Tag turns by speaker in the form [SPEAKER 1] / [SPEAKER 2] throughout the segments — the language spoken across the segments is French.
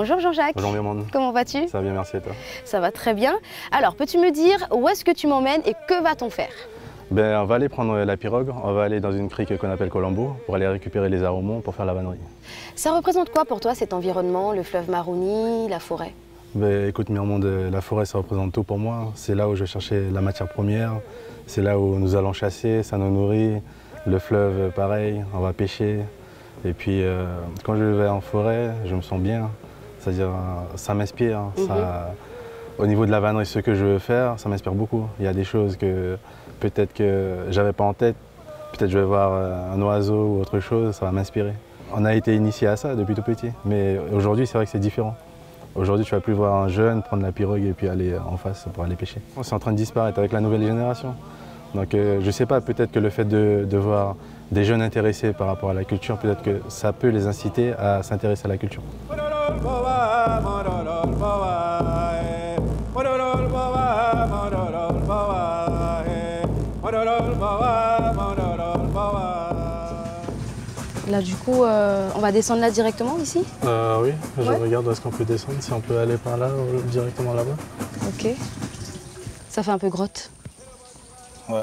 [SPEAKER 1] Bonjour Jean-Jacques.
[SPEAKER 2] Bonjour Myrmande.
[SPEAKER 1] Comment vas-tu?
[SPEAKER 2] Ça va bien, merci et toi?
[SPEAKER 1] Ça va très bien. Alors, peux-tu me dire où est-ce que tu m'emmènes et que va-t-on faire?
[SPEAKER 2] On va aller prendre la pirogue, on va aller dans une crique qu'on appelle Colombo pour aller récupérer les aromons pour faire la vannerie.
[SPEAKER 1] Ça représente quoi pour toi cet environnement, le fleuve Maroni, la forêt?
[SPEAKER 2] Écoute Myrmande, la forêt ça représente tout pour moi. C'est là où je cherchais la matière première, c'est là où nous allons chasser, ça nous nourrit. Le fleuve pareil, on va pêcher. Et puis quand je vais en forêt, je me sens bien. C'est-à-dire ça m'inspire. Au niveau de la vannerie, ce que je veux faire, ça m'inspire beaucoup. Il y a des choses que peut-être que j'avais pas en tête. Peut-être je vais voir un oiseau ou autre chose, ça va m'inspirer. On a été initié à ça depuis tout petit. Mais aujourd'hui, c'est vrai que c'est différent. Aujourd'hui, tu vas plus voir un jeune prendre la pirogue et puis aller en face pour aller pêcher. C'est en train de disparaître avec la nouvelle génération. Donc je ne sais pas, peut-être que le fait de voir des jeunes intéressés par rapport à la culture, peut-être que ça peut les inciter à s'intéresser à la culture.
[SPEAKER 1] Là, du coup, on va descendre là directement, ici?
[SPEAKER 2] Oui, je regarde où est-ce qu'on peut descendre, si on peut aller par là ou directement là-bas.
[SPEAKER 1] Ok. Ça fait un peu grotte.
[SPEAKER 2] Ouais.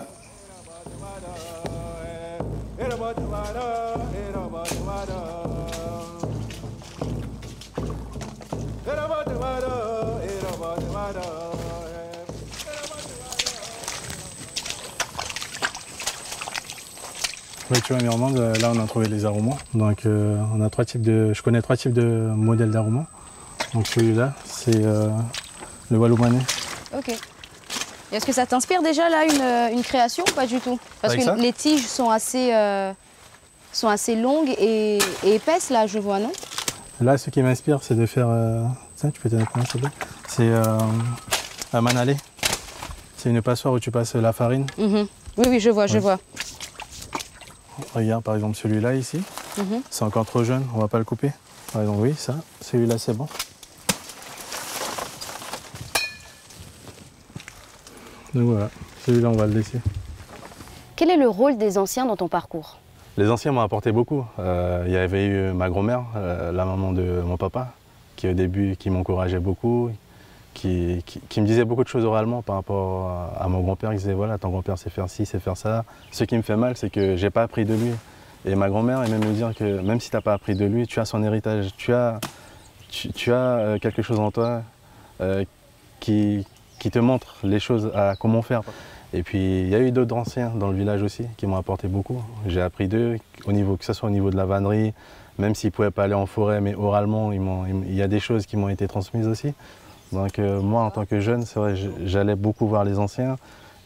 [SPEAKER 2] Oui, tu vois, Myrmande, là on a trouvé les aromans. Donc on a je connais trois types de modèles d'aromans. Donc celui-là, c'est le Wallomanais.
[SPEAKER 1] Ok. Et est-ce que ça t'inspire déjà là une création ou pas du tout? Parce
[SPEAKER 2] Avec
[SPEAKER 1] que
[SPEAKER 2] ça
[SPEAKER 1] les tiges sont assez longues et épaisses là, je vois, non?
[SPEAKER 2] Là, ce qui m'inspire, c'est de faire. Tiens, tu peux tenir comment ça s'appelle? C'est un manalé. C'est une passoire où tu passes la farine.
[SPEAKER 1] Oui, oui, je vois, je vois.
[SPEAKER 2] Regarde, par exemple, celui-là ici. C'est encore trop jeune, on va pas le couper. Par exemple, oui, ça. Celui-là, c'est bon. Donc voilà, celui-là, on va le laisser.
[SPEAKER 1] Quel est le rôle des anciens dans ton parcours?
[SPEAKER 2] Les anciens m'ont apporté beaucoup. Il y avait eu ma grand-mère, la maman de mon papa, qui au début qui m'encourageait beaucoup, qui me disait beaucoup de choses oralement par rapport à mon grand-père. Il disait voilà, ton grand-père sait faire ci, sait faire ça. Ce qui me fait mal, c'est que j'ai pas appris de lui. Et ma grand-mère aimait me dire que même si tu n'as pas appris de lui, tu as son héritage, tu as quelque chose en toi qui te montre les choses à comment faire. Et puis il y a eu d'autres anciens dans le village aussi qui m'ont apporté beaucoup. J'ai appris d'eux, que ce soit au niveau de la vannerie, même s'ils ne pouvaient pas aller en forêt, mais oralement, il y a des choses qui m'ont été transmises aussi. Donc moi, en tant que jeune, c'est vrai, j'allais beaucoup voir les anciens.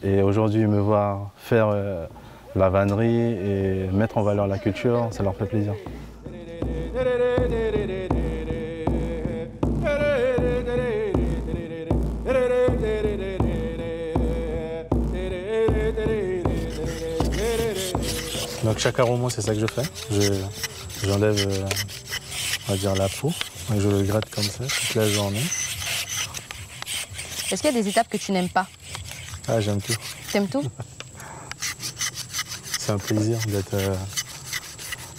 [SPEAKER 2] Et aujourd'hui, me voir faire la vannerie et mettre en valeur la culture, ça leur fait plaisir. Donc chaque aroma, c'est ça que je fais. J'enlève, on va dire, la peau. Et je le gratte comme ça toute la journée.
[SPEAKER 1] Est-ce qu'il y a des étapes que tu n'aimes pas?
[SPEAKER 2] Ah, j'aime tout.
[SPEAKER 1] T'aimes tout?
[SPEAKER 2] C'est un plaisir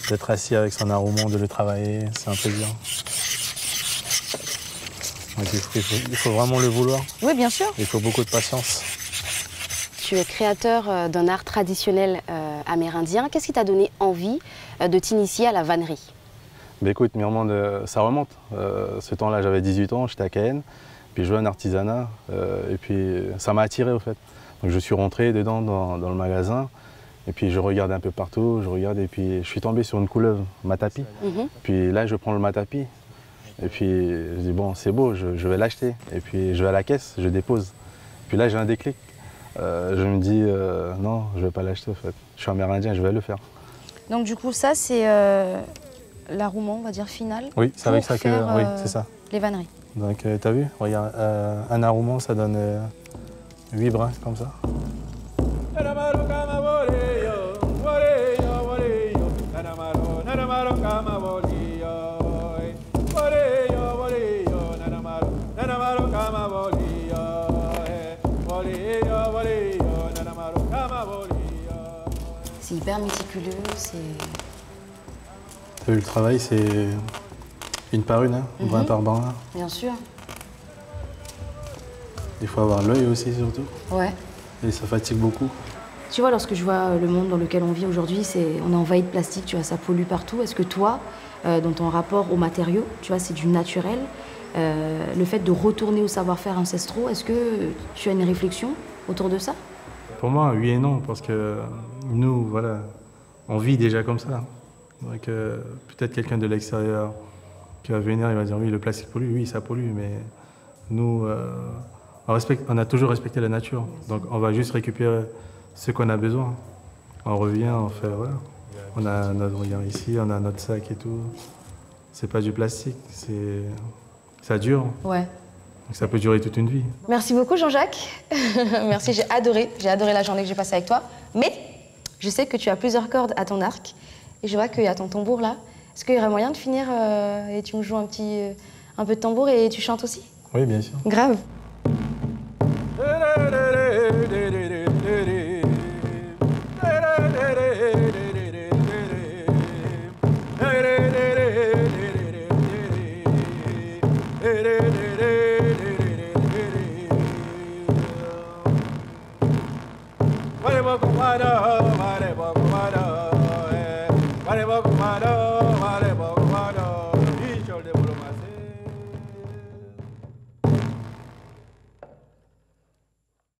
[SPEAKER 2] d'être assis avec son aromon, de le travailler. C'est un plaisir. Donc, il faut vraiment le vouloir.
[SPEAKER 1] Oui, bien sûr.
[SPEAKER 2] Il faut beaucoup de patience.
[SPEAKER 1] Tu es créateur d'un art traditionnel amérindien. Qu'est-ce qui t'a donné envie de t'initier à la vannerie?
[SPEAKER 2] Écoute, Myrmande, ça remonte. Ce temps-là, j'avais 18 ans, j'étais à Cayenne. Puis je jouais un artisanat. Et puis ça m'a attiré au fait. Donc je suis rentré dedans dans le magasin. Et puis je regardais un peu partout, et puis je suis tombé sur une couleuvre matapi. Puis là, je prends le matapi. Et puis je dis bon, c'est beau, je vais l'acheter. Et puis je vais à la caisse, je dépose. Puis là, j'ai un déclic. Je me dis non, je ne vais pas l'acheter au fait. Je suis amérindien, je vais le faire.
[SPEAKER 1] Donc du coup, ça c'est l'aromant, on va dire, final.
[SPEAKER 2] Oui, c'est avec ça que oui, c'est ça.
[SPEAKER 1] Les vanneries.
[SPEAKER 2] Donc tu as vu, regarde, un aromant, ça donne 8 brins comme ça.
[SPEAKER 1] C'est hyper méticuleux, c'est...
[SPEAKER 2] T'as vu, le travail, c'est Une par une, hein, brin par brin.
[SPEAKER 1] Bien sûr.
[SPEAKER 2] Il faut avoir l'œil aussi surtout.
[SPEAKER 1] Ouais.
[SPEAKER 2] Et ça fatigue beaucoup.
[SPEAKER 1] Tu vois, lorsque je vois le monde dans lequel on vit aujourd'hui, on est envahi de plastique, tu vois, ça pollue partout. Est-ce que toi, dans ton rapport aux matériaux, tu vois, c'est du naturel, le fait de retourner aux savoir-faire ancestraux, est-ce que tu as une réflexion autour de ça?
[SPEAKER 2] Pour moi, oui et non, parce que nous, voilà, on vit déjà comme ça. Donc, peut-être quelqu'un de l'extérieur qui va venir, il va dire oui, le plastique pollue, oui, ça pollue, mais nous, on a toujours respecté la nature. Donc, on va juste récupérer ce qu'on a besoin. On revient, on fait, voilà. On a notre regard ici, on a notre sac et tout. C'est pas du plastique, ça dure.
[SPEAKER 1] Ouais.
[SPEAKER 2] Donc, ça peut durer toute une vie.
[SPEAKER 1] Merci beaucoup Jean-Jacques. Merci, j'ai adoré la journée que j'ai passée avec toi. Mais je sais que tu as plusieurs cordes à ton arc et je vois qu'il y a ton tambour là. Est-ce qu'il y aurait moyen de finir et tu me joues un peu de tambour et tu chantes aussi?
[SPEAKER 2] Oui, bien sûr.
[SPEAKER 1] Grave.
[SPEAKER 2] Mare